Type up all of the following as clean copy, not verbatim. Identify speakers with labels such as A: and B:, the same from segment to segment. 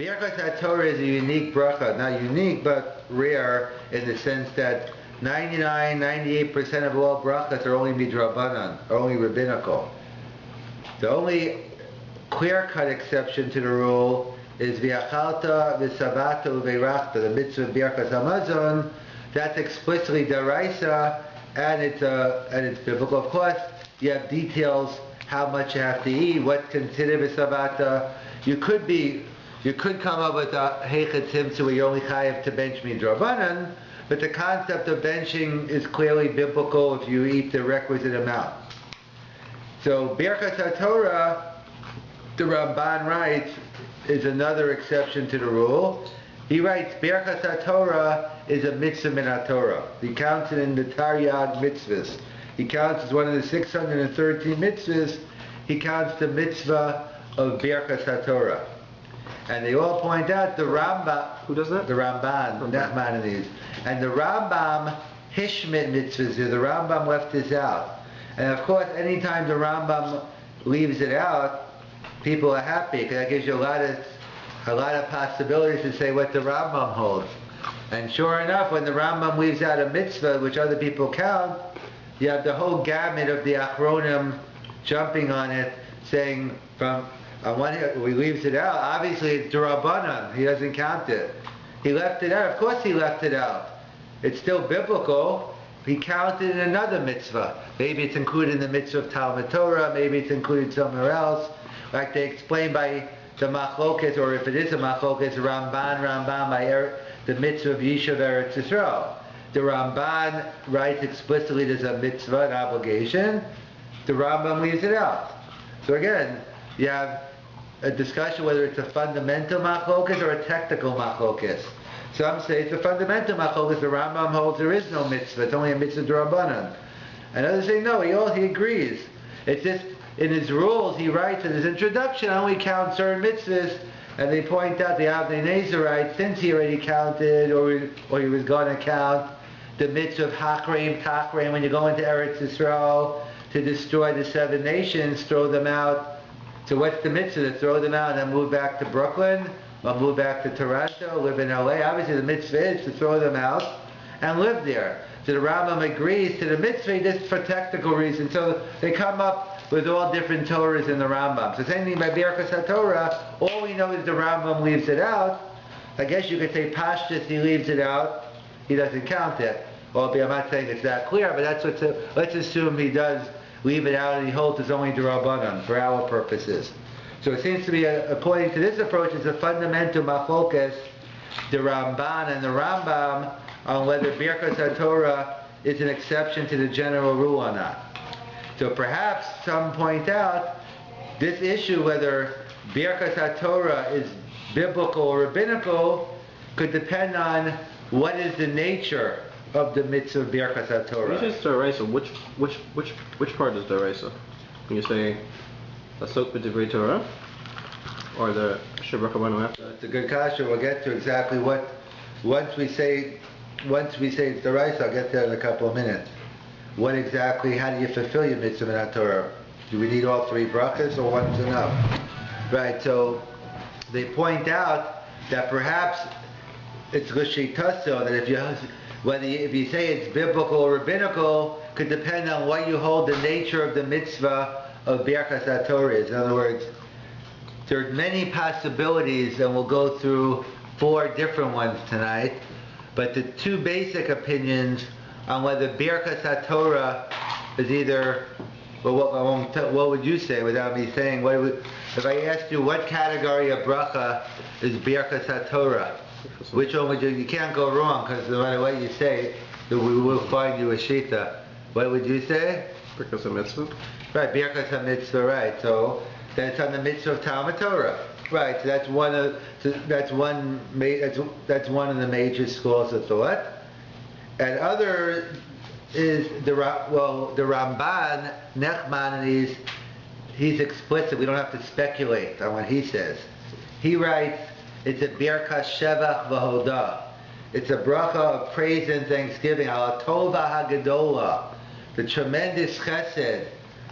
A: Birchas HaTorah is a unique bracha, not unique, but rare in the sense that 98% of all brachas are only midrabanan, are only rabbinical. The only clear-cut exception to the rule is v'achalta v'savata uveirachta, the mitzvah of Birchas Hamazon. That's explicitly daraisa, and it's biblical. Of course, you have details how much you have to eat, what's considered v'savata. You could come up with a heichet tzimtzum where you only chayav to bench midrabanan, but the concept of benching is clearly biblical if you eat the requisite amount. So Birchas HaTorah, the Ramban writes, is another exception to the rule. He writes, Birchas HaTorah is a mitzvah min HaTorah. He counts it in the Taryag mitzvahs. He counts as one of the 613 mitzvahs. He counts the mitzvah of Birchas HaTorah. And they all point out the Rambam.
B: Who does that?
A: The Ramban, Nachmanides. And the Rambam hishmit mitzvahs here. The Rambam left this out. And of course, anytime the Rambam leaves it out, people are happy because that gives you a lot of possibilities to say what the Rambam holds. And sure enough, when the Rambam leaves out a mitzvah which other people count, you have the whole gamut of the Achronim jumping on it, saying from on one hand, he leaves it out. Obviously, it's D'Rabbanan. He doesn't count it. He left it out. Of course, he left it out. It's still biblical. He counted in another mitzvah. Maybe it's included in the mitzvah of Talmud Torah. Maybe it's included somewhere else. Like they explain by the machloket, or if it is a machloket, Ramban by the mitzvah of Yishuv Eretz Yisrael. The Ramban writes explicitly there's a mitzvah, an obligation. The Rambam leaves it out. So again, you have a discussion whether it's a fundamental machloket or a technical machloket. Some say it's a fundamental machloket. The Rambam holds there is no mitzvah. It's only a mitzvah d'Rabbanan. And others say no. He agrees. It's just in his rules he writes in his introduction I only count certain mitzvahs, and they point out the Avnei Nezer writes since he already counted or he was going to count the mitzvah of Hakreim Takreim when you go into Eretz Yisrael to destroy the 7 nations, throw them out. So what's the mitzvah? To throw them out and then move back to Brooklyn, or move back to Toronto, live in LA? Obviously the mitzvah is to throw them out and live there. So the Rambam agrees to the mitzvah just for technical reasons. So they come up with all different Torahs in the Rambam. So same thing by Birchas HaTorah, all we know is the Rambam leaves it out. I guess you could say Pashtus, he leaves it out, he doesn't count it. Albeit I'm not saying it's that clear, but that's let's assume he does leave it out and he holds it's only D'Rabbanan for our purposes. So it seems to be, according to this approach, it's a fundamental machlokas, the Ramban and the Rambam, on whether Birchas HaTorah is an exception to the general rule or not. So perhaps some point out this issue, whether Birchas HaTorah is biblical or rabbinical, could depend on what is the nature of the mitzvah of Birchas HaTorah.
B: You just deraisa. Which part is deraisa? When you say asok b'divrei Torah or the Shabbat Kabbalah after?
A: It's a good kasha. We'll get to exactly what once we say it's deraisa. I'll get there in a couple of minutes. What exactly? How do you fulfill your mitzvah in Torah? Do we need all 3 brachas or one's enough? Right. So they point out that perhaps it's l'shitaso that if you say it's biblical or rabbinical, could depend on what you hold the nature of the mitzvah of Birchas HaTorah is. In other words, there are many possibilities, and we'll go through 4 different ones tonight. But the 2 basic opinions on whether Birchas HaTorah is either, well, what would you say without me saying? If I asked you what category of bracha is Birchas HaTorah? Which one would you can't go wrong, because no matter what you say, we will find you a shita. What would you say?
B: Birchas HaMitzvah.
A: Right, Birchas HaMitzvah, right. So that's on the mitzvah of Talmud Torah. Right, so that's one of the major schools of thought. And other is the Ramban, Nachmanides, he's explicit. We don't have to speculate on what he says. He writes, it's a Birkas Shevach V'Hodah. It's a bracha of praise and thanksgiving. Al Tova HaGadola. The tremendous chesed,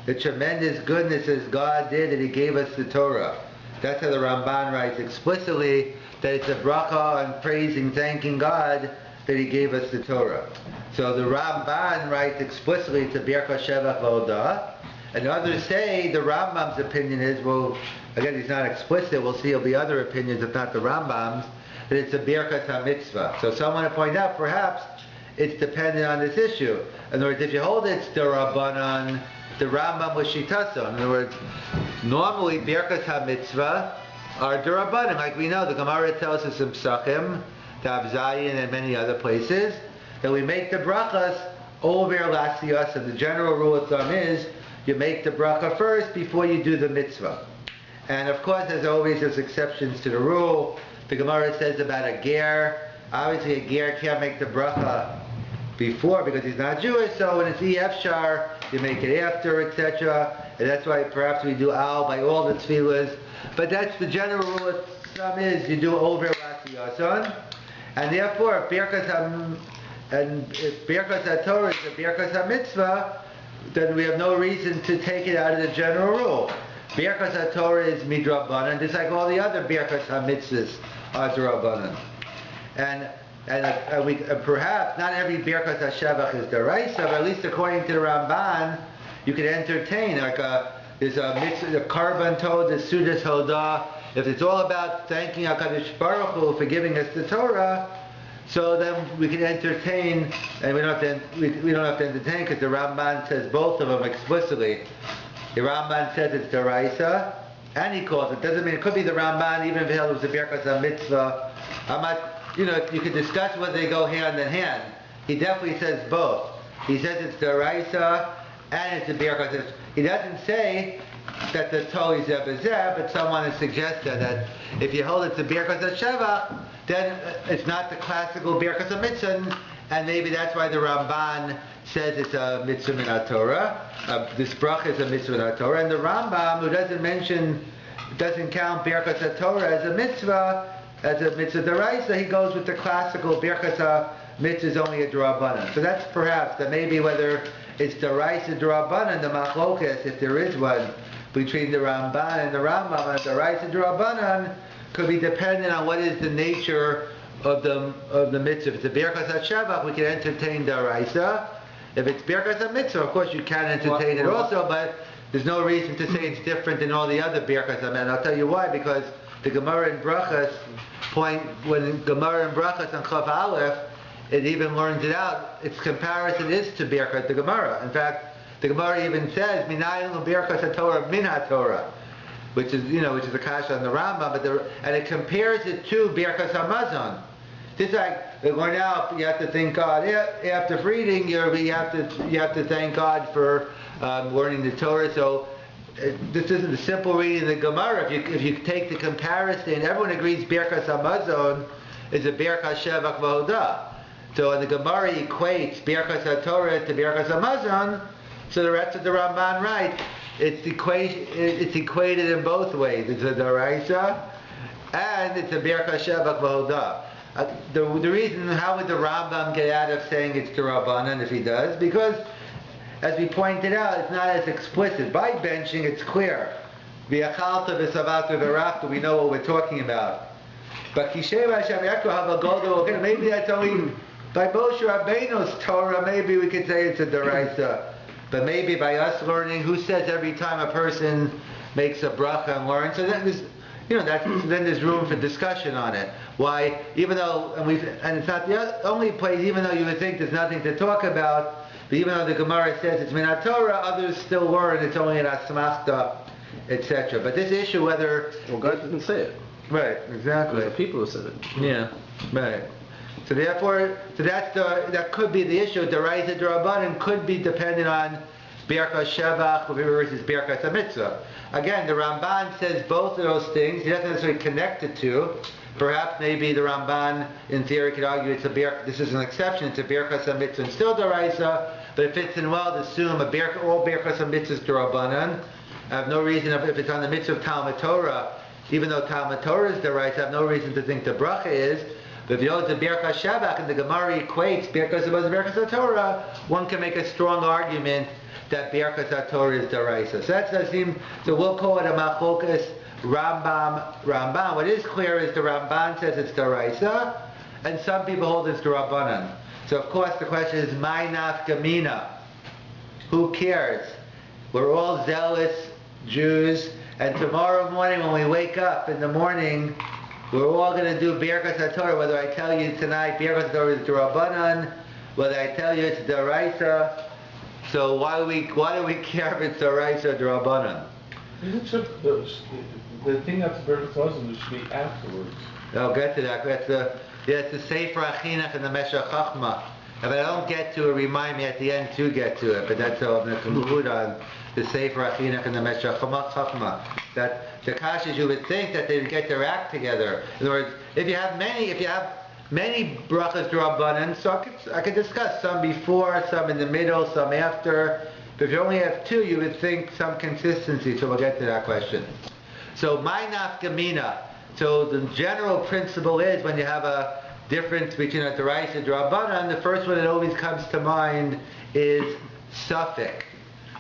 A: the tremendous goodness as God did that He gave us the Torah. That's how the Ramban writes explicitly, that it's a bracha and praising, thanking God that He gave us the Torah. So the Ramban writes explicitly to Birchas Shevach V'Hodah, and others say the Rambam's opinion is, well, again, he's not explicit, we'll see there'll be other opinions if not the Rambam's, that it's a Birchas HaMitzvah. So someone to point out, perhaps, it's dependent on this issue. In other words, if you hold it's D'Rabbanan, the Rambam was Shitason. In other words, normally Birchas HaMitzvah are D'Rabbanan. Like we know, the Gemara tells us in Psachim, Tav Zayin, and many other places, that we make the brachas over Lasiyas, and the general rule of thumb is, you make the bracha first before you do the mitzvah. And of course, as always, there's exceptions to the rule. The Gemara says about a ger, obviously a ger can't make the bracha before because he's not Jewish, so when it's Efshar, you make it after, etc. And that's why perhaps we do al by all the tefillas. But that's the general rule of thumb is you do over Lasiyason. And therefore, if Birchas HaTorah is a Birchas HaMitzvah, then we have no reason to take it out of the general rule. Birchas HaTorah is midrabanan, just like all the other Birchas HaMitzvahs are drabanan. And perhaps not every Birchas HaShevach is deraisa, but at least according to the Ramban, you could entertain there's a mitzvah, the Karban Tov, the Sudas Hodah. If it's all about thanking HaKadosh Baruch Hu for giving us the Torah, so then we can entertain, and we don't have to entertain because the Ramban says both of them explicitly. The Ramban says it's deraisa, and he calls it. Doesn't mean it could be the Ramban even if it was a Birchas HaMitzvah. I'm not. You could discuss whether they go hand in hand. He definitely says both. He says it's deraisa and it's a Birchas. He doesn't say that the Torah is Zebazeh, but someone has suggested that if you hold it to Birchas HaShevach, then it's not the classical Birchas HaMitzvah, and maybe that's why the Ramban says it's a mitzvah min HaTorah. This bracha is a mitzvah min HaTorah, and the Rambam, who doesn't count Birchas HaTorah as a mitzvah deraisa, he goes with the classical Birchas HaMitzvah is only a D'Rabbanan. So that's perhaps, that maybe whether it's deraisa D'Rabbanan, the machlokas, if there is one, between the Ramban and the Rambam, and deraisa D'Rabbanan could be dependent on what is the nature of the mitzvah. If it's a Birchas HaShevach, we can entertain deraisa. If it's Birchas HaMitzvah, of course you can entertain it also, but there's no reason to say it's different than all the other Birchas HaMitzvah. And I'll tell you why, because the Gemara in Brachas when Gemara in Brachas on Chav Aleph, it even learns it out. Its comparison is to Birchas the Gemara. In fact, the Gemara even says, "Minayin Birchas HaTorah min HaTorah," which is the kasha on the Rambam, and it compares it to Birchas HaMazon. Just like we learn out, you have to thank God after reading. You have to thank God for learning the Torah. So this isn't a simple reading of the Gemara. If you take the comparison, everyone agrees Birchas HaMazon is a Birchas Shevach V'Hodah. So the Gemara equates Birchas HaTorah to Birchas HaMazon. So the rest of the Ramban writes it's equated in both ways. It's a deraisa and it's a Birchas Shevach V'Hodah. The reason, how would the Rambam get out of saying it's D'Rabbanan if he does? Because, as we pointed out, it's not as explicit. By benching, it's clear. V'yachalta v'savata v'rachta, we know what we're talking about. But Kishev Hashem Yaakov Havagodo, maybe that's only by Moshe Rabbeinu's Torah. Maybe we could say it's a deraisa. But maybe by us learning, who says every time a person makes a bracha and learns? So then then there's room for discussion on it. Why, even though, and it's not the only place, even though you would think there's nothing to talk about, but even though the Gemara says it's min Torah, others still learn it's only an asmachta, etc. But this issue, whether...
B: Well, God didn't say it.
A: Right, exactly.
B: It was the people who said it.
A: Yeah, right. So therefore, that could be the issue. Deraisa D'Rabbanan could be dependent on Birchas Shevach versus Birchas HaMitzvah. Again, the Ramban says both of those things. He doesn't necessarily connect the two. Perhaps maybe the Ramban, in theory, could argue this is an exception. It's a Birchas HaMitzvah and still deraisa, but it fits in well to assume all Birchas HaMitzvah is D'Rabbanan. I have no reason, if it's on the mitzvah of Talmud Torah, even though Talmud Torah is deraisa, I have no reason to think the bracha is. But if you hold the Birchas Shevach and the Gemara equates Birchas HaTorah, one can make a strong argument that Birchas HaTorah is deraisa. So so we'll call it a machlokas Rambam. What is clear is the Ramban says it's Daraisa, and some people hold it's Darabanan. So of course the question is, my nafkamina? Who cares? We're all zealous Jews, and tomorrow morning when we wake up in the morning, we're all going to do Birchas HaTorah, whether I tell you tonight Birchas HaTorah is Darabanan, whether I tell you it's Daraisa. So why do we care if it's Daraisa or Darabanan?
C: The thing that's Birchas HaTorah should be afterwards.
A: I'll get to that. It's the Sefer Achinach and the Meshach Chachma. If I don't get to it, remind me at the end to get to it. But that's how I'm going to conclude on the Sefer Achinach and the Meshach Chachma. That the Kashas, you would think that they would get their act together. In other words, if you have many brachas D'Rabbanan, so I could discuss some before, some in the middle, some after. But if you only have two, you would think some consistency. So we'll get to that question. So my nafkamina. So the general principle is when you have a difference between a Daraisa and D'Rabbanan, the first one that always comes to mind is Safek,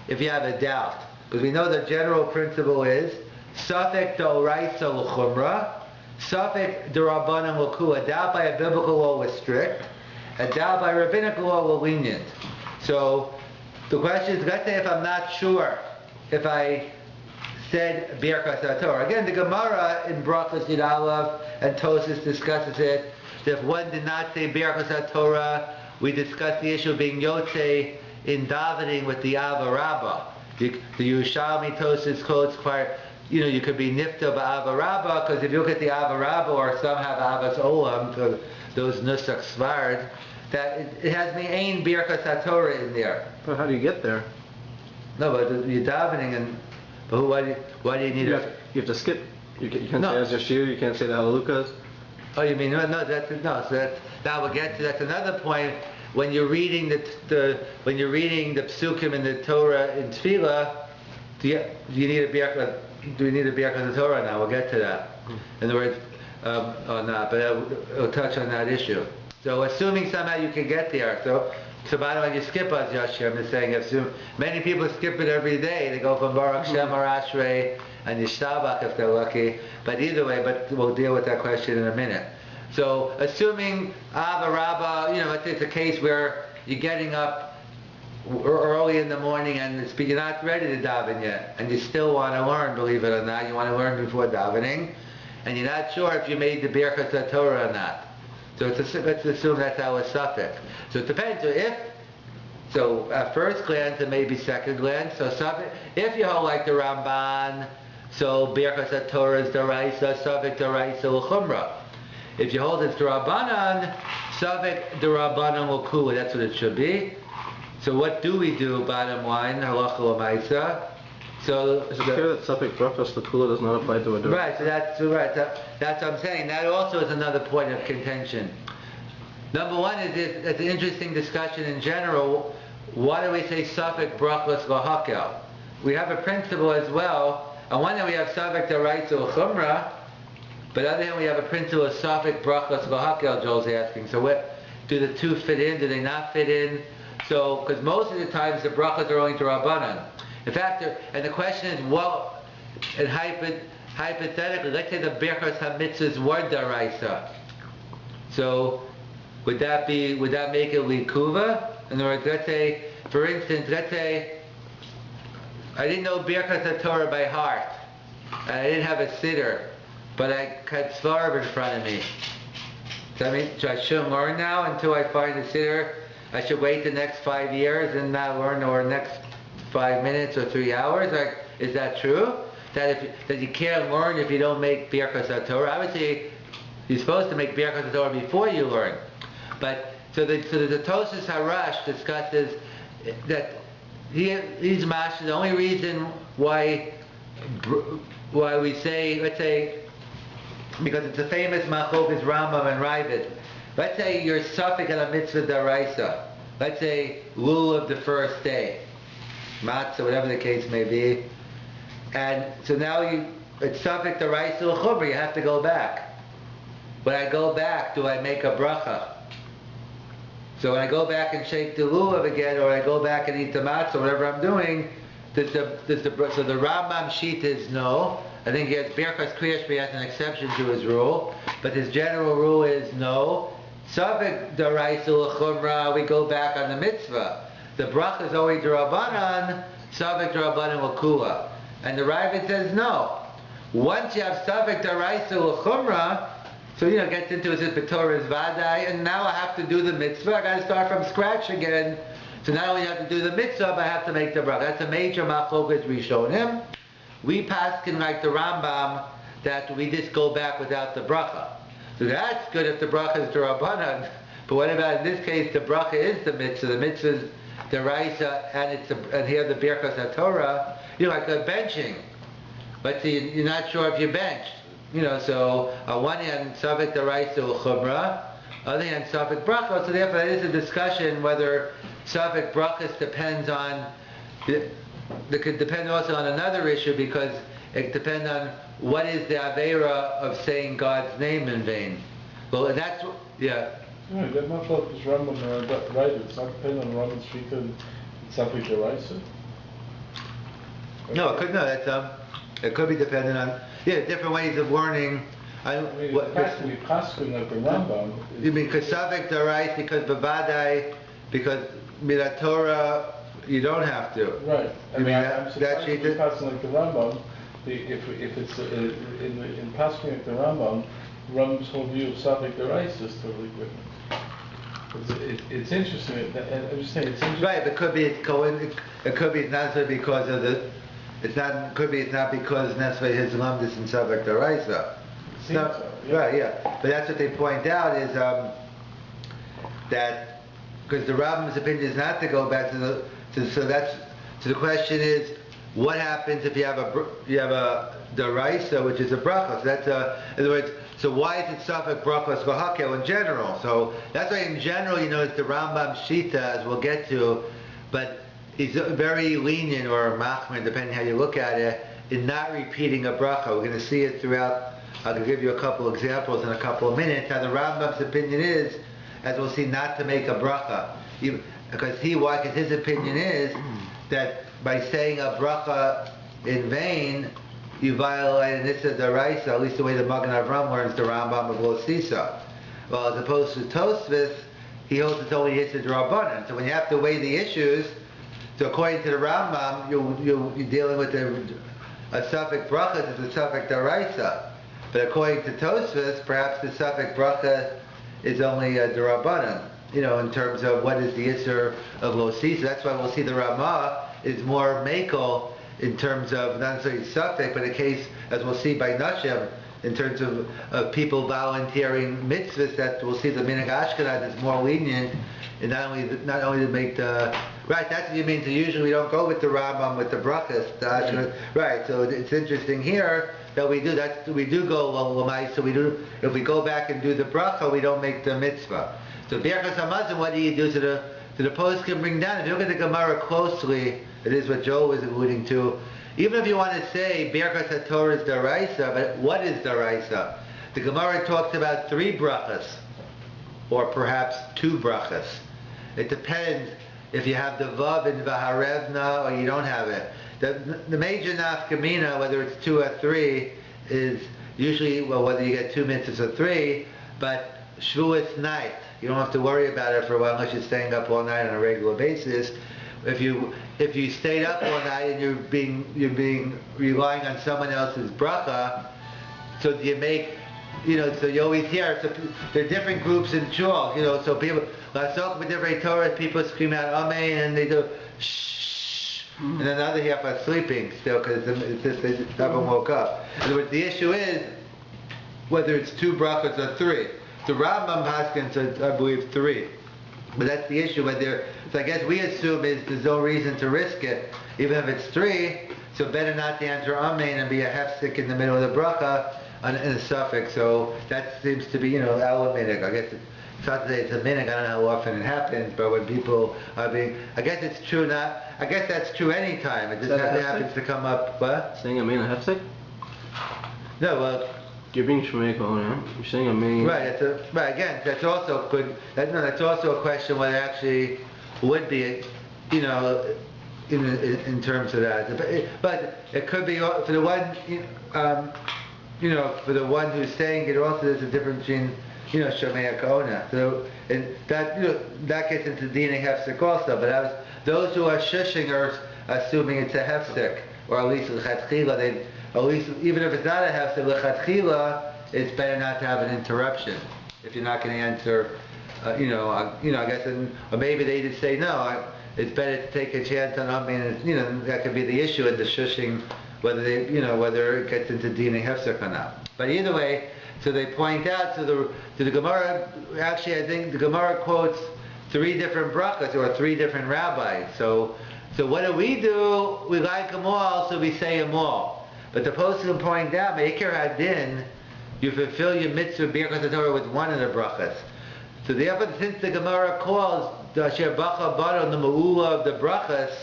A: if you have a doubt. Because we know the general principle is Safek D'Oraisa L'Chumra, Safek D'Rabbanan L'Ku. A doubt by a biblical law was strict, a doubt by rabbinical law was lenient. So the question is, let's say if I'm not sure, if I said Birchas HaTorah. Again, the Gemara in Brachos Yud Aleph and Tosas discusses it. If one did not say Birchas HaTorah, we discussed the issue of being Yotze in davening with the Ava Rabbah. The Yerushalmi Tosas quotes you could be Nifta Ba'ava Rabbah, because if you look at the Ava Rabbah, or some have Avas Olam, so those Nusach Svard, that it has Me'ain Birchas HaTorah in there.
B: But how do you get there?
A: No, but you're davening and... But why do you need it?
B: You have to skip. You can't say as Yashir, you can't say the Halalukas.
A: Oh, you mean, no, so that we'll get to, that's another point. When you're reading the Psukim in the Torah in Tefillah, do we need a Birchas HaTorah now? We'll get to that. In other words, or not, but we'll touch on that issue. So assuming somehow you can get there, so by the way, you skip Az Yashir, I'm just saying, assume many people skip it every day. They go from Baruch Shem Arashrei and Yishtabach if they're lucky. But either way, we'll deal with that question in a minute. So assuming Ava Rabbah, let's say it's a case where you're getting up early in the morning and you're not ready to daven yet, and you still want to learn, believe it or not, you want to learn before davening, and you're not sure if you made the Birchas HaTorah or not. So let's assume that's our suffix. So it depends. So at first glance and maybe second glance, so if you hold like the Ramban, so Birchas HaTorah is Daraisa, suffix Daraisa L'Chumra. If you hold it's D'Rabbanan, suffix D'Rabbanan L'Ku, that's what it should be. So what do we do, bottom line, Halacha L'Maisa? So
B: is it clear that suffix Brachos L'Kula does not apply to a Daraisa?
A: Right, so that's what I'm saying. That also is another point of contention. Number one is it's an interesting discussion in general. Why do we say suffix Brachos L'Hakel? We have a principle as well. On one hand we have suffix Daraisa L'Chumra, but on the other hand we have a principle of suffix Brachos L'Hakel, Joel's asking. So what, do the two fit in? Do they not fit in? So, because most of the times the brachos are only to Rabbanan. In fact, and the question is, and hypothetically, let's say the Birchas HaMitzvahs were Daraisa. So, would that make it Likuva? In other words, let's say, for instance, I didn't know Birchas HaTorah by heart. I didn't have a siddur, but I had Svarb in front of me. Does that mean I shouldn't learn now until I find a siddur? I should wait the next 5 years and not learn, or next 5 minutes or 3 hours? Is that true? That you can't learn if you don't make Birchas HaTorah? Obviously, you're supposed to make Birchas HaTorah before you learn. But so the Tosas Harash discusses that these mashas, the only reason why we say, let's say, because it's a famous machlokas Rambam and Ravid. Let's say you're suffix on a mitzvah daraisa. Let's say lulav the first day, matzah, whatever the case may be, and so now it's suffix daraisa l'chumra. You have to go back. When I go back, do I make a bracha? So when I go back and shake the lulav again, or I go back and eat the matzah, whatever I'm doing, so the Rambam sheet is no. I think he has Birchas Kriyashmi has an exception to his rule, but his general rule is no. Safek Daraisa L'Chumra, we go back on the mitzvah. The bracha is always D'Rabbanan, Safek D'Rabbanan L'Kula. And the Ravid says no. Once you have Safek Daraisa L'Chumra, so gets into his Torah's Vadai, and now I have to do the mitzvah, I gotta start from scratch again. So not only have to do the mitzvah, but I have to make the bracha. That's a major machloket Rishonim. We paskin like the Rambam that we just go back without the bracha. So that's good if the bracha is D'Rabbanan. But what about in this case the bracha is the mitzvah is the Raisa, and here the Birchas HaTorah, like a benching. But see, you're not sure if you benched. So on one hand, Safek Daraisa L'Chumra, other hand, Safek Bracha. So therefore, there is a discussion whether Safek Brachas depends on. It could depend also on another issue because it depends on what is the avera of saying God's name in vain. Well, that's yeah.
C: No, that not thought this Rambam right. It's not depending on Rambam's Shita and Safek Daraisa.
A: No, it could it could be dependent on different ways of learning.
C: It has to be passing like the Rambam.
A: You mean because Safek Daraisa, because Bavadai, because Milat Torah, you don't have to.
C: Right.
A: I'm
C: surprised if it's passing like the Rambam. If it's in passing like the Rambam's whole view of Safek Daraisa is totally different. It's interesting. I'm just saying it's interesting.
A: Right. It could be it could be not necessarily because of the. It's not because necessarily his lumdus in Safek Daraisa.
C: So, yeah.
A: Right. Yeah. But that's what they point out is that because the Rambam's opinion is not to go back to the. So the question is, what happens if you have a deraisa, which is a bracha? So that's in other words. So why is it Safek brachos v'hakel in general? So that's why in general, it's the Rambam Shita, as we'll get to, but he's very lenient or machmir, depending how you look at it, in not repeating a bracha. We're going to see it throughout. I'll give you a couple examples in a couple of minutes. How the Rambam's opinion is, as we'll see, not to make a bracha. Because his opinion is that by saying a bracha in vain, you violate Nissa Daraisa, at least the way the Magen Avram learns the Rambam of Lo Sisa. Well, as opposed to Tosfos, he holds it's only Issa D'Rabbanan. So when you have to weigh the issues, so according to the Rambam, you're dealing with a Safek bracha is a Safek Daraisa. But according to Tosfos, perhaps the Safek bracha is only a D'Rabbanan. In terms of what is the Isser of Lo Sisa. That's why we'll see the Ramah is more Makel in terms of not necessarily Safek, but a case, as we'll see by Nashim, in terms of people volunteering mitzvahs, that we'll see the Minhag Ashkenaz is more lenient, and not only to make the right. That's what you mean. So usually we don't go with the Rambam with the brachas. Right. So it's interesting here that we do that. We do go Lamai. So we do. If we go back and do the bracha, we don't make the mitzvah. So Birchas Hamazon, what do you do? So the post can bring down. If you look at the Gemara closely, it is what Joel was alluding to. Even if you want to say Birchas HaTorah is Daraisa, but what is Daraisa? The Gemara talks about 3 brachas, or perhaps 2 brachas. It depends if you have the Vav in Vaharevna or you don't have it. The major nafkamina, whether it's 2 or 3, is usually, whether you get 2 mitzvahs or 3, but Shavuos night, you don't have to worry about it for a while unless you're staying up all night on a regular basis. If you stayed up all night and you're being relying on someone else's bracha, so you make, so you always hear, so there are different groups in shul, so people, Torah, people scream out Amen and they do shh, and another half are sleeping still because they haven't woke up. In other words, the issue is whether it's 2 brachas or 3. The Rambam Paskin says, I believe 3. But that's the issue. So I guess we assume there's no reason to risk it, even if it's 3. So better not to answer Amen and be a hefsek in the middle of the bracha in a suffix. So that seems to be, our minhag. I guess it's hard to say it's a minhag. I don't know how often it happens, but when people are being, I guess it's true. I guess that's true any time. It just happens to come up. What?
B: Saying Amen a hefsek?
A: No, well.
B: You're being shmeikol, You're saying Amen.
A: Right. Again, that's also good. That's also a question whether it actually would be, in terms of that. But it could be for the one, for the one who's saying it also. There's a difference between, Shomea Kaona. So and that that gets into Dina Hefsek also. But those who are shushing are assuming it's a Hefsek, or at least L'Chatchila. At least even if it's not a Hefsek, L'Chatchila, it's better not to have an interruption if you're not going to answer. I guess, or maybe they just say no. It's better to take a chance on that could be the issue in the shushing, whether it gets into Dina Hefsek or not. But either way, so they point out to the Gemara. Actually, I think the Gemara quotes 3 different brachas or 3 different rabbis. So what do? We like them all, so we say them all. But the poskim point out, Meikar Hadin, you fulfill your mitzvah Birchas HaTorah with one of the brachas. So therefore, since the Gemara calls the Asher Bacha Baro the Ma'ula of the brachas,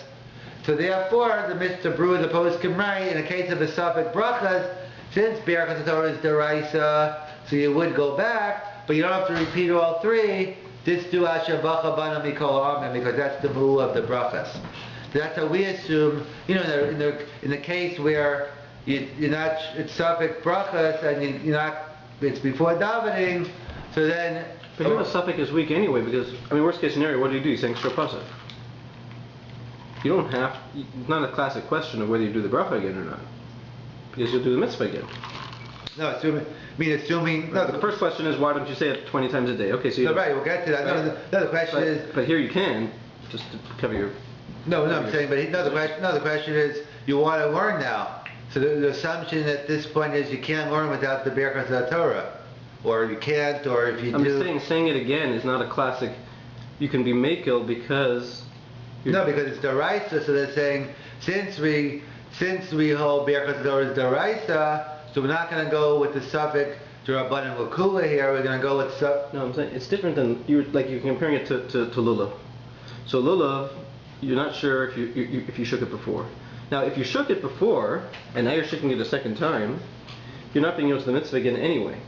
A: so therefore the mitzvah brew the poskim right in the case of the Safek brachas, since Birchas HaTorah is deraisa, so you would go back, but you don't have to repeat all 3. Just do Asher Bacha Baro Mikol Amen, because that's the Ma'ula of the brachas. So that's how we assume. In the case where you're not, it's Safek brachas and you're not, it's before davening, so then.
B: But here the suffix is weak anyway, because, worst case scenario, what do? You say extra pasuk. You don't have, it's not a classic question of whether you do the bracha again or not. Because you'll do the mitzvah again.
A: No, assuming.
B: No, the first question is, why don't you say it 20 times a day? Okay, so you.
A: No, right, we'll get to that. Right. No, the question is.
B: But here you can, just to cover your.
A: I'm saying, the question is, you want to learn now. So the assumption at this point is you can't learn without the Birchas HaTorah. Or you can't, or if you do...
B: I'm just saying it again is not a classic, you can be makil because...
A: No, because it's deraisa, so they're saying, since we hold Birchas HaTorah is deraisa, so we're not going to go with the suffix Rabbanan L'Kula here, we're going to go with...
B: No, I'm saying, it's different than, you're comparing it to lulav. So lulav, you're not sure if you shook it before. Now, if you shook it before, and now you're shaking it a second time, you're not being able to the mitzvah again anyway.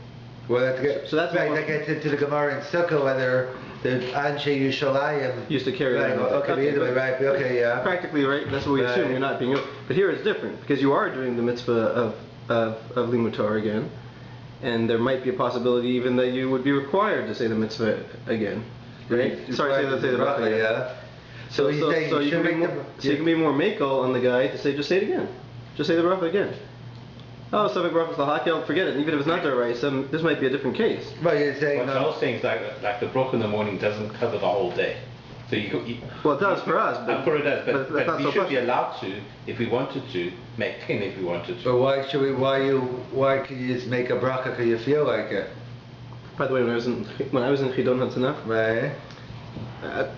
A: Well, that's right. That gets into the Gemara in Sukkah, whether the Anshe Yushalayim
B: used to carry
A: that. Okay, either way, right? Okay, yeah.
B: Practically, right. That's what we assume. You're not being. But here it's different because you are doing the mitzvah of Limud Torah again, and there might be a possibility even that you would be required to say the mitzvah again, right? Sorry, say the bracha.
A: Yeah.
B: So you can be more makel on the guy to say, just say it again, just say the bracha again. Oh, Safek brachas lahakel, forget it. Even if it's not deraisa, this might be a different case.
A: Right, you're saying.
D: What Charles saying is like the bracha in the morning doesn't cover the whole day. So
B: well, it does for us.
D: But for it does, but we should be allowed to, if we wanted to, make 10 if we wanted to.
A: But why could you just make a bracha because you feel like it?
B: By the way, when I was in Chidon Hatzanach,
A: right,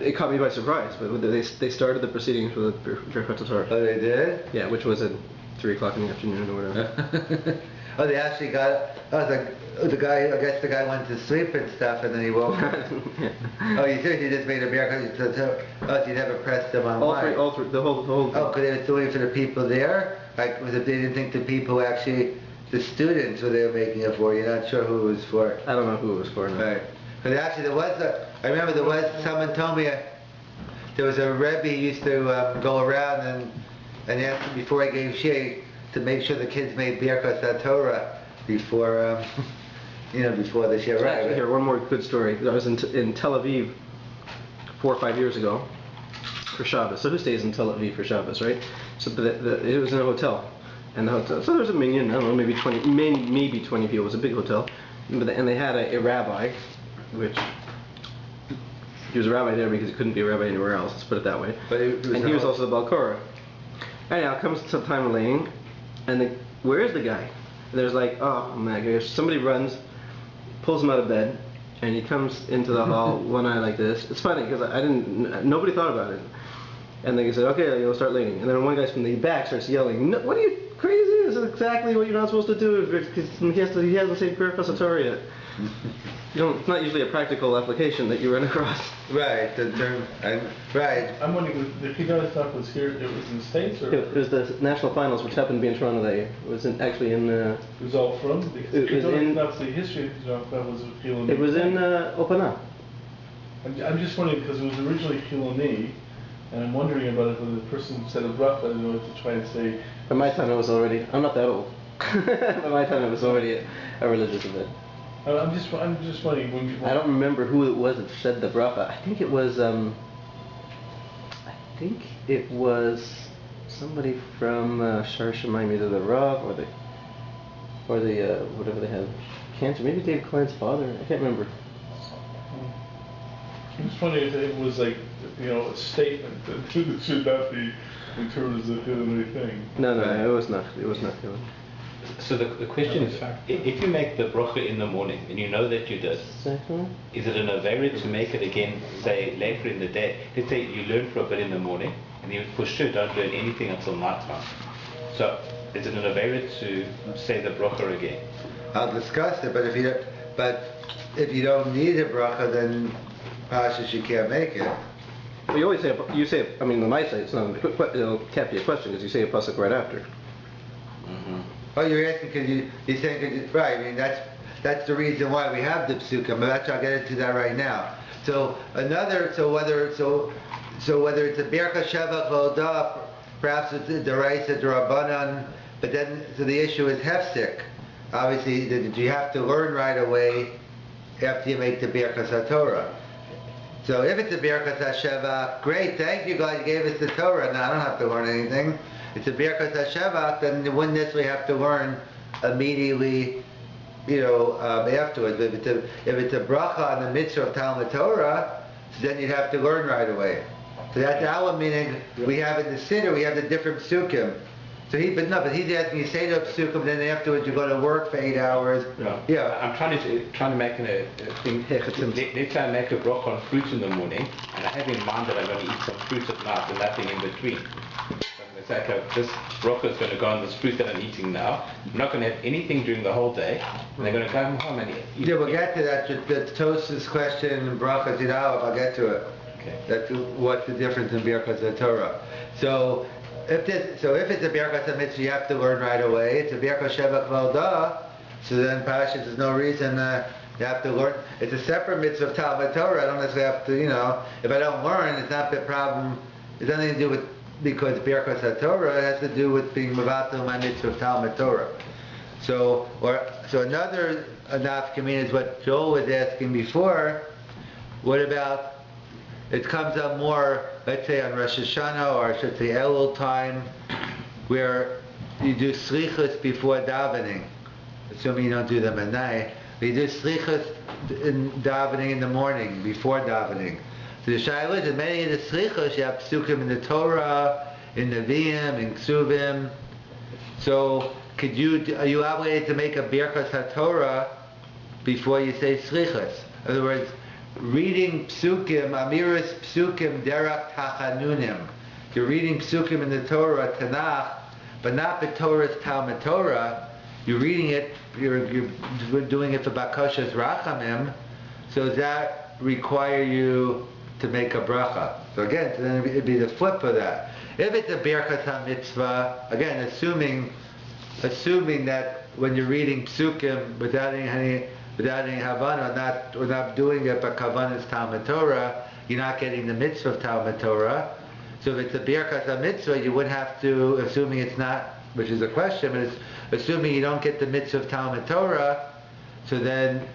B: it caught me by surprise. But they started the proceedings for the Birchas HaTorah.
A: Oh, they did?
B: Yeah, which was at 3 o'clock in the afternoon or whatever.
A: Oh, they actually got. The guy. I guess the guy went to sleep and stuff, and then he woke up.
B: Yeah.
A: Oh, you seriously just made a bracha? So you never pressed them on
B: all three, the whole.
A: Oh, because they were doing it for the people there. Like, was it they didn't think the people actually, the students, who they were making it for? You're not sure who it was for.
B: I don't know who it was for. No.
A: Right. But actually, I remember there was someone told me there was a Rabbi who used to go around and ask before he gave shir to make sure the kids made Birchas HaTorah before before the shir.
B: Right. Here, one more good story. I was in Tel Aviv 4 or 5 years ago for Shabbos. So who stays in Tel Aviv for Shabbos, right? So it was in a hotel, and the hotel. So there's a minyan, I don't know, maybe 20 people. It was a big hotel, and they had a rabbi, which. He was a rabbi there because he couldn't be a rabbi anywhere else, let's put it that way. And he was also the Balkora. Anyhow, comes to time of laying, and where is the guy? And there's like, oh man, somebody runs, pulls him out of bed, and he comes into the hall, one eye like this. It's funny because nobody thought about it. And then he said, okay, you'll start laying. And then one guy from the back starts yelling, no, what are you crazy? This is exactly what you're not supposed to do because he hasn't said Birchas HaTorah yet. It's not usually a practical application that you run across.
A: Right, the term, right.
C: I'm wondering, the Chidon stuff was here, it was in the States? Or?
B: It was the national finals, which happened to be in Toronto that year. It was actually in...
C: it was all from?
B: It was in...
C: That's the history of Chidon, was Chiloni.
B: It was in Opana.
C: I'm just wondering, because it was originally Chiloni, And I'm wondering about it when the person said a bracha, to try and say.
B: By my time, I'm not that old. By my time, it was already a religious event.
C: I'm just wondering when you.
B: I don't remember who it was that said the bracha. I think it was somebody from Shar Shemaim, either the Rav or the whatever they have, cancer. Maybe David Klein's father. I can't remember.
C: I'm just wondering if it was like, a statement that it should not be in terms of the heavenly thing.
B: No, it was not. It was not heavenly.
D: So the question is, if you make the bracha in the morning and you know that you did, is it an avera to make it again, say later in the day? Let's say you learn for a bit in the morning and you for sure don't learn anything until night time. So is it an avera to say the bracha again?
A: I'll discuss it, but if you don't need a bracha, then Pashas you can't make it.
B: Well, you always say, I mean, the might say it's not, it can't be a question because you say a pasuk right after.
D: Mm-hmm.
A: Oh, you're asking because you're saying, right, I mean, that's the reason why we have the psukim, but I'll get into that right now. So whether it's a Birchas HaTorah, perhaps it's the Raisa, the Rabbanan, but then, so the issue is hefsek. Obviously, you have to learn right away after you make the Birchas HaTorah. So if it's a Birchas HaShavach, great, thank you God, you gave us the Torah, now I don't have to learn anything. It's a Birchas HaShavach, then you wouldn't necessarily have to learn immediately, afterwards. But if it's a bracha on the mitzvah of Talmud Torah, so then you'd have to learn right away. So that's our meaning. We have in the Siddur, we have the different psukim. So he's asking you say the psukim, then afterwards you go to work for 8 hours.
D: Yeah. I'm trying to make a thing. Let's say I make a bracha on fruit in the morning, and I have in mind that I'm going to eat some fruit at night and nothing in between. It's like, this bracha is going to go on this fruit that I'm eating now. I'm not going to have anything during the whole day. And they're going to come home and eat.
A: Yeah, we'll get to that. The Tosfos question and brachas, I'll get to it.
D: Okay.
A: That's what's the difference in Birchas HaTorah. So if it's a Birchas HaMitzvah, you have to learn right away. It's a Birchas Shevach Valdah, so then Pashas, there's no reason you have to learn. It's a separate mitzvah of Talmud Torah. I don't necessarily have to, if I don't learn, it's not the problem. It has nothing to do with because Birchas HaTorah, it has to do with being mevatel my mitzvah of Talmud Torah. So another nafkamina is what Joel was asking before. What about, it comes up more, let's say on Rosh Hashanah, or I should say Elul time, where you do slichus before davening, assuming you don't do them at night. But you do slichus in davening in the morning, before davening. So the shayla is, in many of the slichos, you have psukim in the Torah, in Nevi'im, in Ksuvim. So, are you obligated to make a Birchas HaTorah before you say slichos? In other words, reading psukim, amiras psukim derech tachanunim. You're reading psukim in the Torah, Tanakh, but not the Torah's Talmud Torah. You're reading it, you're doing it for bakashas rachamim. So does that require you to make a bracha? So again, then it'd be the flip of that. If it's a Birchas HaMitzvah, again, assuming that when you're reading psukim without any Havana, or not doing it but Kavanas Talmud Torah, you're not getting the mitzvah of Talmud Torah. So if it's a Birchas HaMitzvah, you would have to, assuming it's not, which is a question, but it's assuming you don't get the mitzvah of Talmud Torah, so then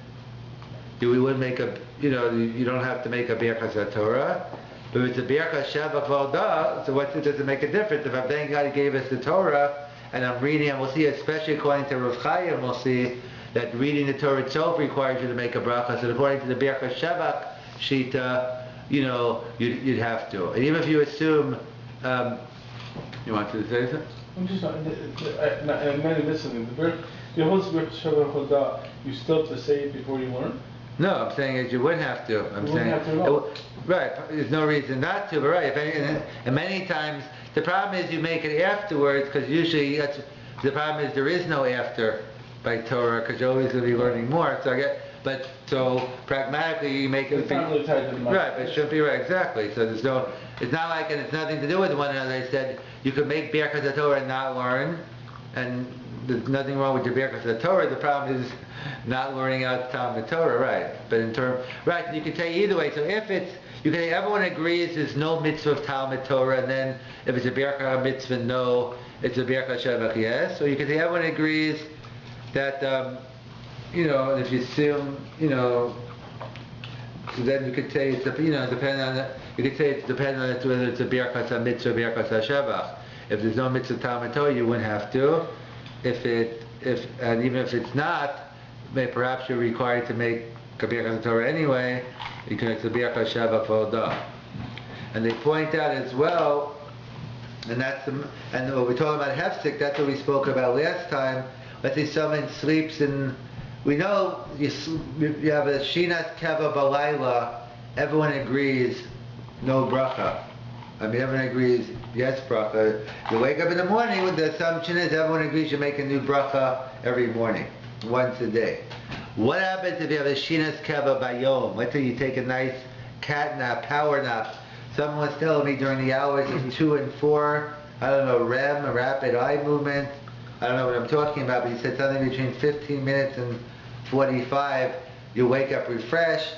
A: we would make you don't have to make a Birchas HaTorah. But if it's a Birchas Shevach Valdah, so it doesn't make a difference. If I'm thanking God He gave us the Torah, and I'm reading, and we'll see, especially according to Rav Chaim, we'll see that reading the Torah itself requires you to make a bracha. So according to the Birchas Shevach Shita, you'd have to. And even if you assume, you want to say something?
C: I'm just I might have missed something. The whole Birchas Shevach Valdah, you still have to say it before you learn?
A: No, I'm saying is you wouldn't have to.
C: Wouldn't have to
A: right. There's no reason not to, but right. And many times the problem is you make it afterwards, because usually the problem is there is no after by Torah, because you're always going to be learning more. So pragmatically you make it.
C: It's not really tied to the
A: right, but it should be right, exactly. So it's not like, and it's nothing to do with one another. I said you could make Birchas HaTorah and not learn, and there's nothing wrong with your Birchas HaTorah. The problem is not learning out Talmud Torah, right? But in terms, right, you can say either way. So if it's, you can say everyone agrees there's no mitzvah of Talmud Torah, and then if it's a Birchas mitzvah, no, it's a Birchas Shabbat, yes. Or you can say everyone agrees that, if you assume, so then you could say it's, depending on the, you could say it's depending on whether it's a Birchas mitzvah or Birchas Shabbat. If there's no mitzvah Talmud Torah, you wouldn't have to. And even if it's not, perhaps you're required to make a Birchas Torah anyway. You can make the Birchas Shabbat Vodah. And they point out as well, and and when we talk about hefsek, that's what we spoke about last time. Let's say someone sleeps in, we know you have a Shinas Keva Balayla, everyone agrees, no bracha. Everyone agrees, yes, bracha. You wake up in the morning, the assumption is everyone agrees you make a new bracha every morning, once a day. What happens if you have a Shinas Keva Bayom? Let's say you take a nice cat nap, power nap. Someone was telling me during the hours of 2 and 4, I don't know, REM, a rapid eye movement, I don't know what I'm talking about, but he said something between 15 minutes and 45, you wake up refreshed.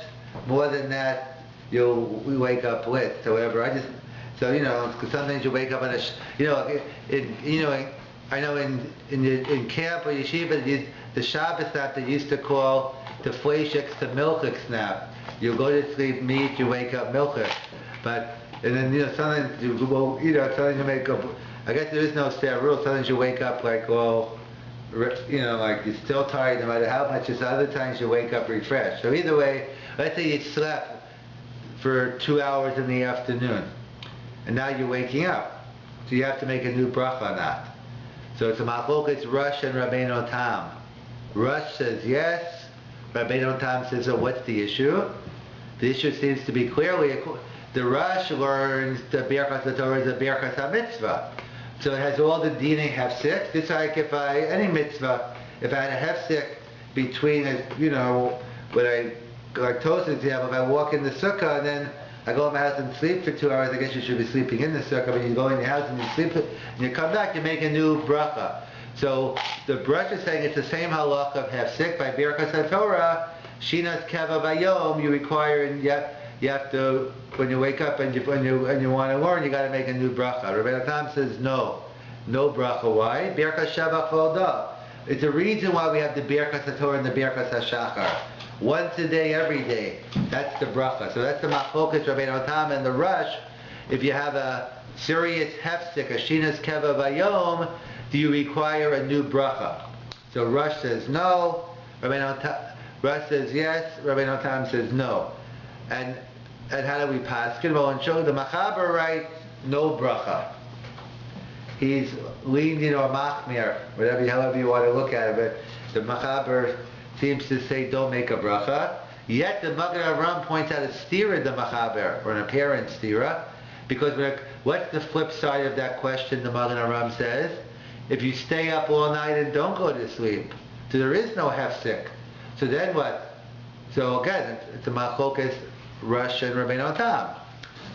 A: More than that, we wake up lit. So whatever, sometimes you wake up on I know in camp or yeshiva, the Shabbos nap they used to call the fleishik to milchik nap. You go to sleep meat, you wake up milchik. And then sometimes sometimes you make up. I guess there is no fair rule. Sometimes you wake up like like you're still tired no matter how much. Just other times you wake up refreshed. So either way, let's say you slept for 2 hours in the afternoon, and now you're waking up. So you have to make a new bracha on that. So it's a machlokas Rosh and Rabbeinu Tam. Rosh says yes. Rabbeinu Tam says, so what's the issue? The issue seems to be clearly, the Rosh learns the Birchas HaTorah is a Birchas HaMitzvah. So it has all the dinei hefsek. It's like if any mitzvah, if I had a hefsek between, like Toast example, if I walk in the sukkah and then I go in my house and sleep for 2 hours, I guess you should be sleeping in the sukkah, but you go in your house and you sleep, and you come back, you make a new bracha. So the bracha is saying it's the same halach of hefsek by Birchas HaTorah, Shinas Keva Bayom, you require, and you have to, when you wake up and you want to learn, you got to make a new bracha. Rabbi Tam says no bracha. Why? Birchas Shabbat Vodah. It's a reason why we have the Birchas HaTorah and the Birchas HaShachar. Once a day, every day. That's the bracha. So that's the machlokas Rabbi Tam and the Rosh. If you have a serious hefsek, a Shinas Keva Bayom, do you require a new bracha? So Rosh says no. Rosh says yes. Rabbi Tam says no. And how do we pass? Well, and show the Machaber writes no bracha. He's lenient or machmir, however you want to look at it. But the Machaber seems to say don't make a bracha. Yet the Magen Avraham points out a stira the Machaber, or an apparent stira, because what's the flip side of that question? The Magen Avraham says, if you stay up all night and don't go to sleep, so there is no hefsek. So then what? So again, it's a machlokas Rosh and Rabbeinu Tam.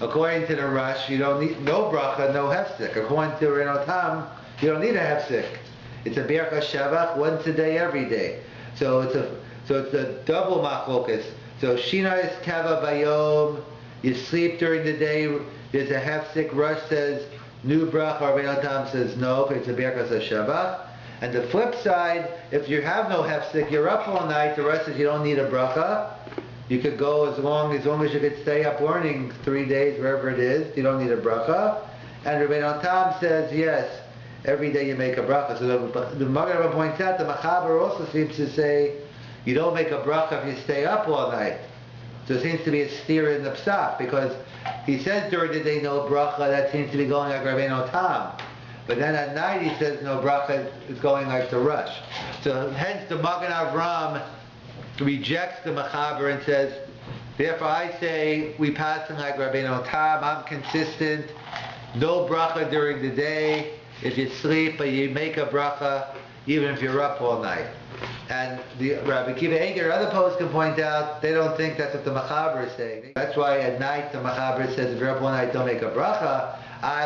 A: According to the Rosh, you don't need no bracha, no hefsek. According to Rabbeinu Tam, you don't need a hefsek. It's a Birchas Shabbat once a day, every day. So it's a double machlokas. So Shinas Keva Bayom, you sleep during the day. There's a hefsek. Rosh says new bracha. Rabbeinu Tam says no, because it's a Birchas Shabbat. And the flip side, if you have no hefsek, you're up all night. The Rosh says you don't need a bracha. You could go as long as you could stay up learning 3 days, wherever it is. You don't need a bracha. And Rabbeinu Tam says, yes, every day you make a bracha. So the Magen points out, the Machaber also seems to say, you don't make a bracha if you stay up all night. So it seems to be a steer in the psak, because he says during the day no bracha, that seems to be going like Rabbeinu Tam. But then at night he says no bracha is going like the Rosh. So hence the Magen Avraham rejects the Machaber and says, therefore I say we pass in like Rabbeinu Tam, I'm consistent, no bracha during the day, if you sleep, but you make a bracha even if you're up all night. And the Rabbi Kiva Eger, other posts can point out, they don't think that's what the Machaber is saying. That's why at night the Machaber says if you're up all night don't make a bracha.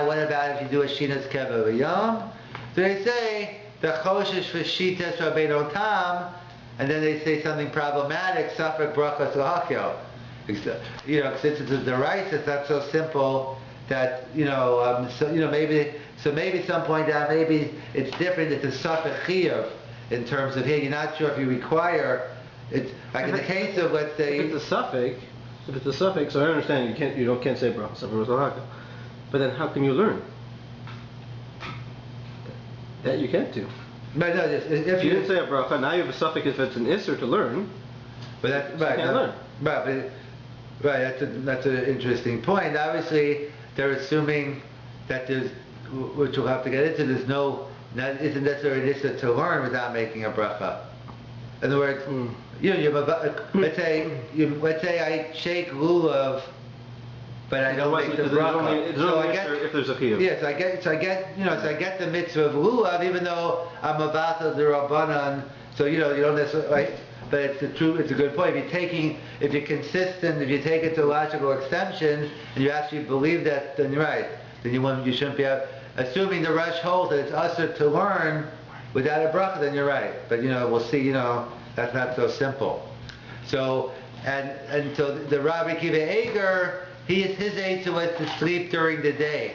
A: What about if you do a Shinas Keva V'yom? So they say, the choshesh v'shitas Rabbeinu Tam, and then they say something problematic, safek brachas lahakyo. You know, since it's a deraisa, it's not so simple that, maybe some point out, maybe it's different, it's a safek chiyuv, in terms of here, you're not sure if you require, it's like in the case of, let's say...
B: If it's a suffix, so I understand you can't say brachas safek brachas lahakyo. But then how can you learn? That you can't do.
A: But no, if
B: you didn't say a bracha, now you have a suffix if it's an isser to learn.
A: But that's
B: right. You can't learn.
A: Right. That's an interesting point. Obviously, they're assuming that there's, which we'll have to get into. Isn't necessarily an isser to learn without making a bracha. In other words, let's say I shake lulav, but I don't make the bracha.
B: So I get if there's a chiyuv.
A: Yes, I get the mitzvah of lulav, even though I'm a bata d'Rabbanan. So you don't necessarily. Right? But it's a good point. If you're consistent, if you take it to logical extension, and you actually believe that, then you're right. Then you shouldn't be assuming the Rush holds that it's usher to learn without a bracha. Then you're right. But we'll see. That's not so simple. So so the Rabbi Kiva Eger, his answer was to sleep during the day.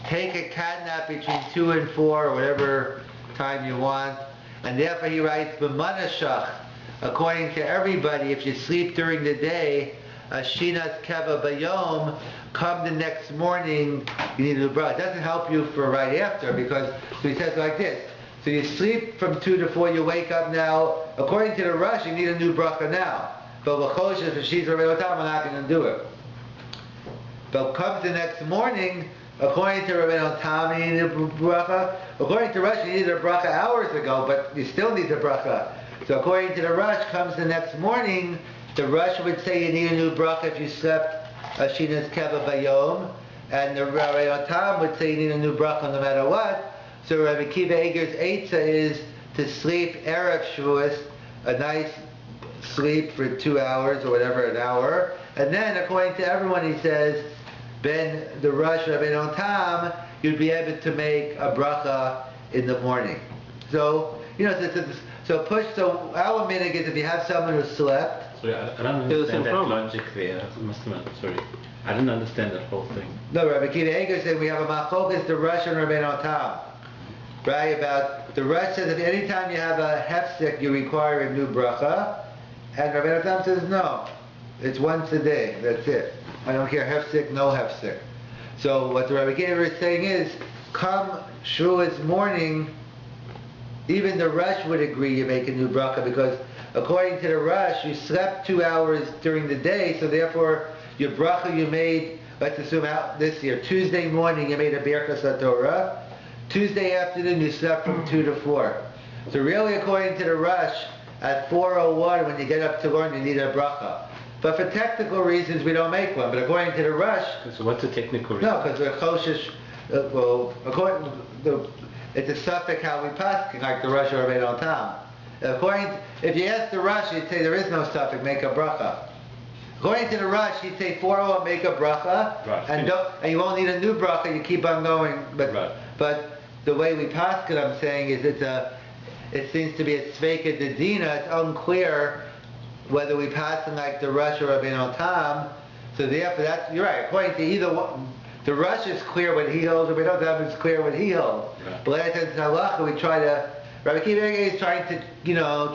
A: Take a cat nap between 2 and 4, or whatever time you want. And therefore he writes, B'manashach, according to everybody, if you sleep during the day, Shinas Keva Bayom, come the next morning, you need to do bracha. It doesn't help you for right after, because, so he says like this, so you sleep from 2 to 4, you wake up now, according to the Rush, you need a new bracha now. But L'choshes, if she's already on time, we're not going to do it. But come the next morning, according to Rabbeinu Tam, you need a bracha. According to Rush, you needed a bracha hours ago, but you still need the bracha. So according to the Rush, comes the next morning, the Rush would say you need a new bracha if you slept Shinas Keva Bayom, and the Rabbeinu Tam would say you need a new bracha no matter what. So Rabbi Kiva Eger's Eitzah is to sleep Erev Shavuos, a nice sleep for 2 hours or whatever, an hour, and then according to everyone, he says, Ben the Rush Rabbeinu Tam, you'd be able to make a bracha in the morning. So so our minhag is if you have someone who slept.
D: Sorry, I don't understand that logic there. Sorry, I didn't understand that whole thing.
A: No, Rabbi Kiva Eger said we have a machlokas, the Rush and Rabbeinu Tam. Right, about the Rush says if any time you have a hefsek you require a new bracha, and Rabbeinu Tam says no, it's once a day, that's it. I don't care, hefsek, no hefsek. So what the Rabbi Kiva is saying is, come Shavuos morning, even the Rush would agree you make a new bracha, because according to the Rush, you slept 2 hours during the day, so therefore your bracha you made, let's assume out this year, Tuesday morning you made a Birchas HaTorah, Tuesday afternoon you slept from 2 to 4. So really according to the Rush, at 4:01 when you get up to learn you need a bracha. But for technical reasons we don't make one, but according to the Rush...
D: So what's the technical reason?
A: No, because we're choshesh, it's a suffix how we pass, like the Rush or Rabbeinu Tam. If you ask the Rush, he'd say there is no suffix, make a bracha. According to the Rush, he'd say 4:01 make a bracha,
D: right.
A: and you won't need a new bracha, you keep on going. But the way we pass it, I'm saying, is it seems to be a sveika dedina, it's unclear whether we pass it like the Rush or Rabbeinu Tam. So therefore, you're right, according to either one, the Rush is clear what he holds, Rabbeinu Tam is clear what he holds. Right. But like I said in halacha, we try to, Rabbi Kiva is trying to,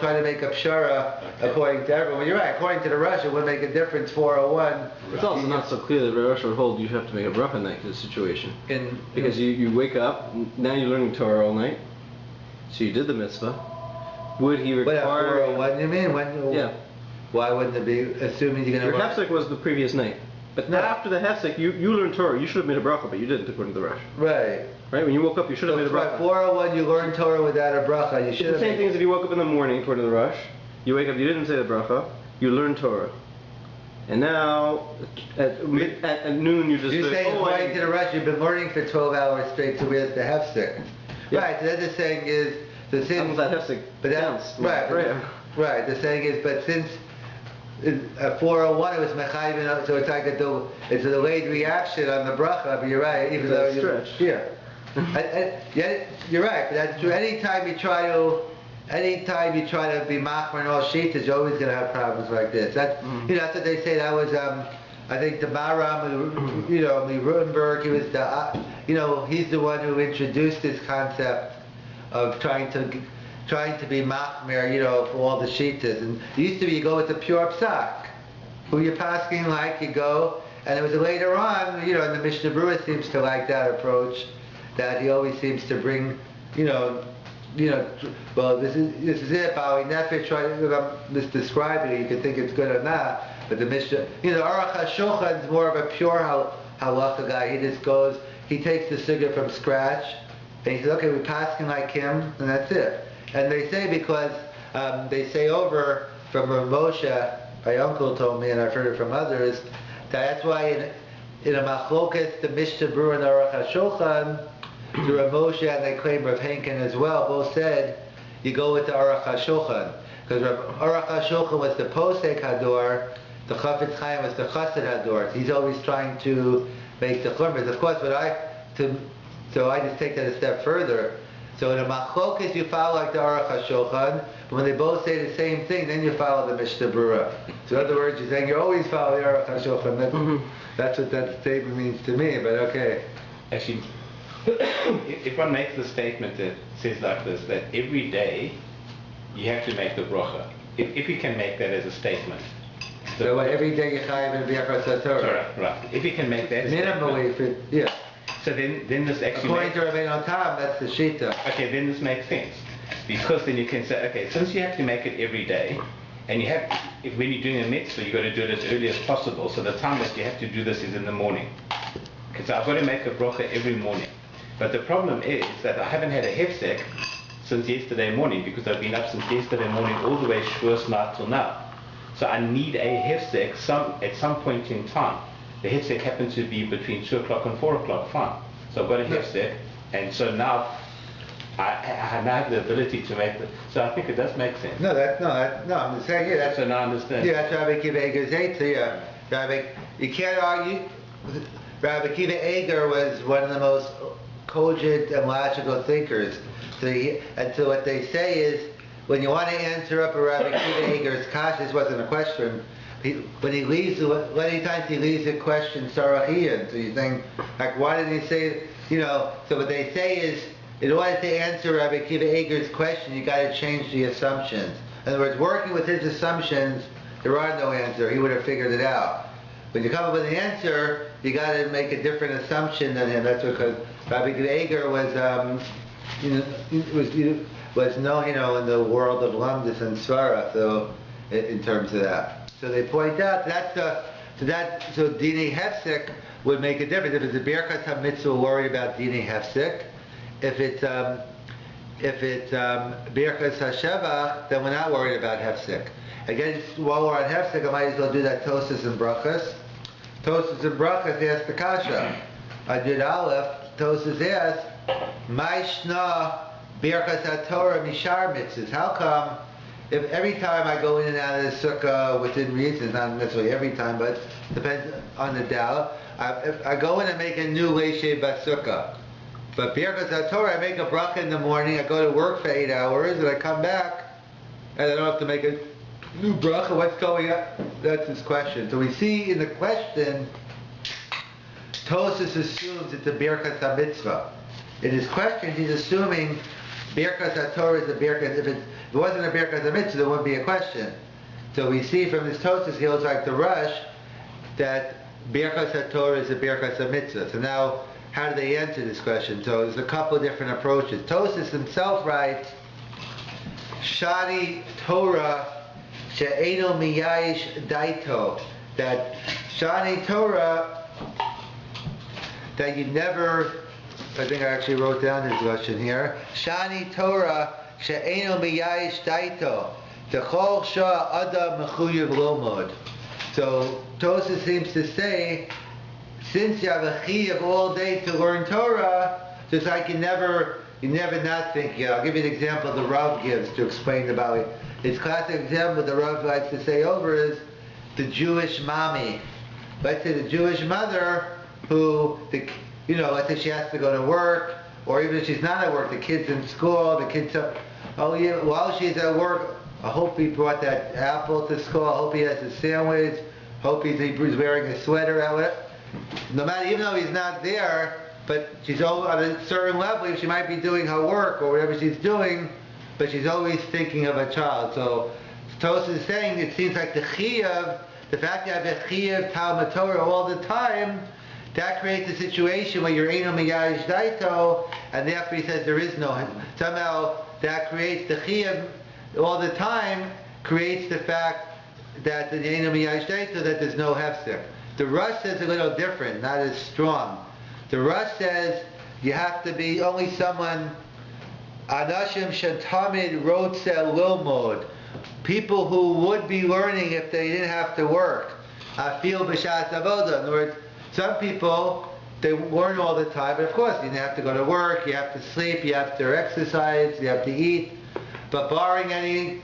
A: try to make a pshara according to everyone. You're right, according to the Rush, it would make a difference, 4:01.
B: It's also not so clear that the Rush would hold you have to make a bracha in that situation. Because you wake up, now you're learning Torah all night, so you did the mitzvah. Would he require...
A: But at 4:01, you mean?
B: Yeah.
A: Why wouldn't it be, assuming you're going to...
B: Your hefsek was the previous night. But after the hefsek, you learned Torah. You should have made a bracha, but you didn't, according to the Rush.
A: Right.
B: Right? When you woke up, you should have made a bracha.
A: 4:01, you learned Torah without a bracha. You should have...
B: The same thing as if you woke up in the morning, according to the Rush. You wake up, you didn't say the bracha. You learned Torah. And now, at noon, you just...
A: You're saying, according to the Rush, you've been learning for 12 hours straight, so where's the hefsek? Yeah. Right, so that's the saying is...
B: that hefsek counts.
A: Right, the saying is, but since... At 4:01 it was mechayv, so it's like it's a delayed reaction on the bracha. But you're right, even though
B: stretch.
A: Yeah. Yeah, you're right, but that's true. Anytime you try to be machmer and all shitas, you're always going to have problems like this. That's that's what they say. That was I think the Maram, Rutenberg. He was he's the one who introduced this concept of trying to be machmer, for all the shitas. And it used to be you go with the pure psak, who you're pasking like you go. And it was later on, and the Mishnah Berurah seems to like that approach, that he always seems to bring, well, this is it, Bawi Nefesh, I'm just describing it, you can think it's good or not, but the Mishnah, Aruch HaShulchan is more of a pure halacha guy. He just goes, he takes the sugya from scratch, and he says, okay, we're passing like him, and that's it. And they say because, they say over from Rav Moshe, my uncle told me, and I've heard it from others, that's why in a machlokas, the Mishnah Berurah and Aruch HaShulchan, the Rav Moshe and they claim Rav Henkin as well, both said you go with the Aruch HaShulchan, because Aruch HaShulchan was the Posek Hador, the Chafetz Chaim was the Chassid Hador. He's always trying to make the chumras. Of course, so I just take that a step further. So in a machlokas you follow like the Aruch HaShulchan, but when they both say the same thing, then you follow the Mishnah Berurah. So in other words, you're saying you always follow the Aruch HaShulchan. That's what that statement means to me, but okay.
D: Actually, if one makes the statement that says like this, that every day you have to make the bracha, if you can make that as a statement.
A: So every day you chayav in Birchas HaTorah.
D: Right. If you can make that
A: minimally, yeah.
D: So then this actually
A: according to Rabbi Tam, that's the shita.
D: Okay, then this makes sense. Because then you can say, okay, since you have to make it every day, and when you're doing a mitzvah, you've got to do it as early as possible, so the time that you have to do this is in the morning. Because I've got to make a bracha every morning. But the problem is that I haven't had a hefsek since yesterday morning, because I've been up since yesterday morning all the way Shavuos night till now. So I need a hefsek at some point in time. The hefsek happens to be between 2 o'clock and 4 o'clock, fine. So I've got a hefsek, and so now I now have the ability to make it. So I think it does make sense.
A: No, I'm just saying, yeah, that's
D: so now I understand.
A: Yeah, that's Rabbi Akiva Eger's answer, yeah. You can't argue. Rabbi Akiva Eger was one of the most cogent and logical thinkers. So what they say is, when you want to answer up a Rabbi Akiva Eger's kasha, this wasn't a question. When he leaves, many times he leaves a question sarahiyan. So you think, like, why did he say, So what they say is, in order to answer Rabbi Akiva Eger's question, you got to change the assumptions. In other words, working with his assumptions, there are no answer. He would have figured it out. When you come up with an answer, you got to make a different assumption than him. That's because Rabbi Akiva Eger was known, in the world of Lamdus and Svara. So, in terms of that, so they point out so Dini Hefsek would make a difference. If it's a Birchas HaMitzvah, we're worried about Dini Hefsek. If it's Birchas HaShevach, then we're not worried about Hefsek. Again, while we're on Hefsek, I might as well do that Tosas and Brachas. Tosas and Brachas asks the kasha. I did Aleph. Tosas asks, Maishna Birchas HaTorah Mishar Mitzvahs. How come, if every time I go in and out of the sukkah within reason, not necessarily every time, but depends on the dal, I go in and make a new Leishe Basukkah. But Birchas HaTorah, I make a bracha in the morning, I go to work for 8 hours, and I come back, and I don't have to make a new bracha. What's going on? That's his question. So we see in the question, Tosas assumes it's a Birchas HaMitzvah. In his question, he's assuming Birchas HaTorah is a Birchas. If it wasn't a Birchas HaMitzvah, there wouldn't be a question. So we see from this Tosas, he looks like the Rush, that Birchas HaTorah is a Birchas HaMitzvah. So now, how do they answer this question? So there's a couple of different approaches. Tosas himself writes, Shani Torah she'eno miyayish daito, that Shani Torah, that you never, I think I actually wrote down his question here, Shani Torah she'eno miyayish daito, Techol shah adam mechuyev lomod. So Tosas seems to say, since you have a chiyuv all day to learn Torah, just like you never not think. I'll give you an example the Rav gives to explain the Bali. His classic example the Rav likes to say over is the Jewish mommy. Let's say the Jewish mother who, let's say she has to go to work, or even if she's not at work, the kid's in school, the kid's oh yeah, while she's at work, I hope he brought that apple to school, I hope he has a sandwich, hope he's wearing a sweater outlet. No matter, even though he's not there, but she's on a certain level, she might be doing her work or whatever she's doing, but she's always thinking of a child. So Tosa is saying it seems like the chiyuv, the fact that you have a chiyuv Talmud Torah all the time, that creates a situation where you're Eino Miyayish Daito, and therefore he says there is no, somehow that creates the chiyuv all the time, creates the fact that the Eino Miyayish Daito, that there's no hefsek. The Rush says a little different, not as strong. The Rush says you have to be only someone, Anashim Shantamid Rotze Lilmod, people who would be learning if they didn't have to work. Afil B'Shas Avoda. In other words, some people, they learn all the time, but of course you have to go to work, you have to sleep, you have to exercise, you have to eat. But barring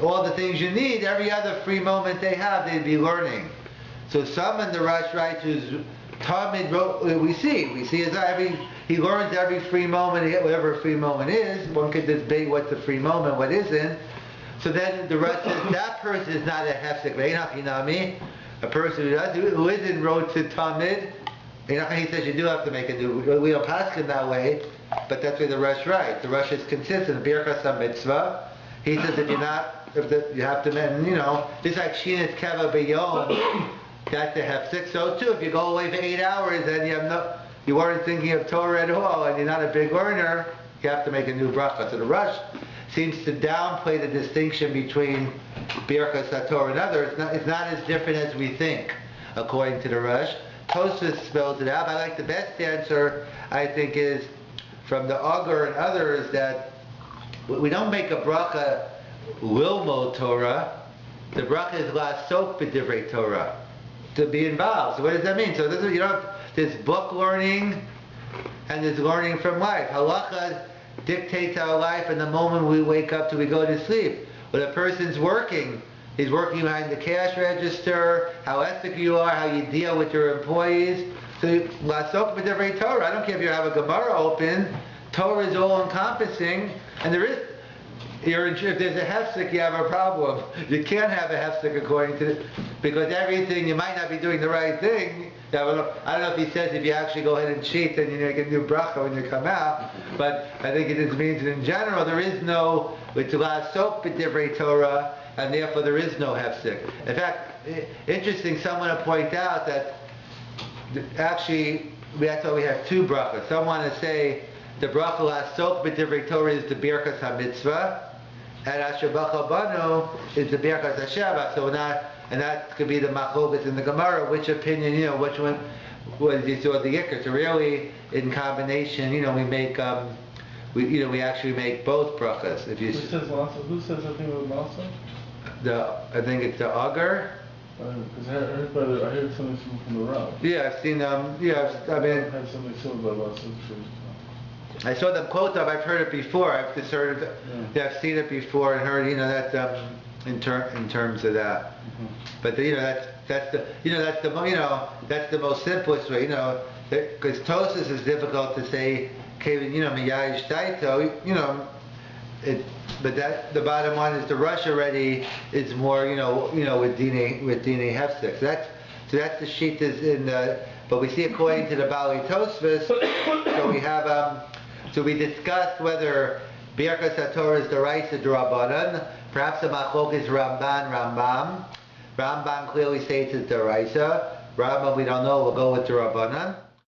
A: all the things you need, every other free moment they have, they'd be learning. So some in the Rush writes who's Talmud, we see he learns every free moment, whatever a free moment is. One could debate what's a free moment, what isn't. So then the Rush says that person is not a hefsek v'einach. A person who isn't wrote to Talmud, he says you do have to make a new. We don't pass it that way, but that's where the Rush writes. The Rush is consistent. Birchas HaMitzvah. He says if you're not, you have to, just like Shinas Keva B'Yom. That's the hefsek. So too, if you go away for 8 hours and you weren't thinking of Torah at all, and you're not a big learner, you have to make a new bracha. So the Rush seems to downplay the distinction between Birchas HaTorah and others. It's not as different as we think, according to the Rush. Tosfos spells it out. I like the best answer, I think, is from the Augur and others that we don't make a bracha lilmod Torah. The bracha is la'asok b'divrei Torah, to be involved. So what does that mean? So there's book learning and there's learning from life. Halacha dictates our life from the moment we wake up till we go to sleep. When a person's working, he's working behind the cash register, how ethical you are, how you deal with your employees. So la'asok b'divrei Torah. I don't care if you have a Gemara open, Torah is all encompassing, and if there's a hefsek, you have a problem. You can't have a hefsek according to because everything, you might not be doing the right thing. I don't know if he says if you actually go ahead and cheat, then you make a new bracha when you come out. But I think it just means that in general, there is no, it's la'asok b'divrei Torah, and therefore there is no hefsek. In fact, interesting, someone will point out that actually, that's why we have two brachas. Some want to say the bracha la'asok b'divrei Torah is the Birchas HaMitzvah, and Asher Bacha Banu is the Birchas HaShabbat. So and that could be the machlokes in the Gemara, which opinion, which one was you saw the Yikr. So really, in combination, we make, we actually make both brachas. If you
C: who says anything about Masa?
A: I think it's the Augur.
C: Because I heard something from the Rabbi.
A: Yeah, I've seen them. I
C: had something similar about Masa.
A: I saw them quote them. I've heard it before. I've just heard it. Yeah, I've seen it before and heard. That in terms of that. Mm-hmm. But that's the most simplest way. Because Tosfos is difficult to say. Miyayish Daito. But the bottom line is the Rush already is more. With Dine Hefsek. So that's the sheet is in the. But we see according to the Bali Tosfos. So we have. So we discussed whether Birchas HaTorah is the right to D'Rabbanan. Perhaps the machlok is Rambam. Rambam clearly states it's the Raisa. Rambam we don't know. We'll go with D'Rabbanan.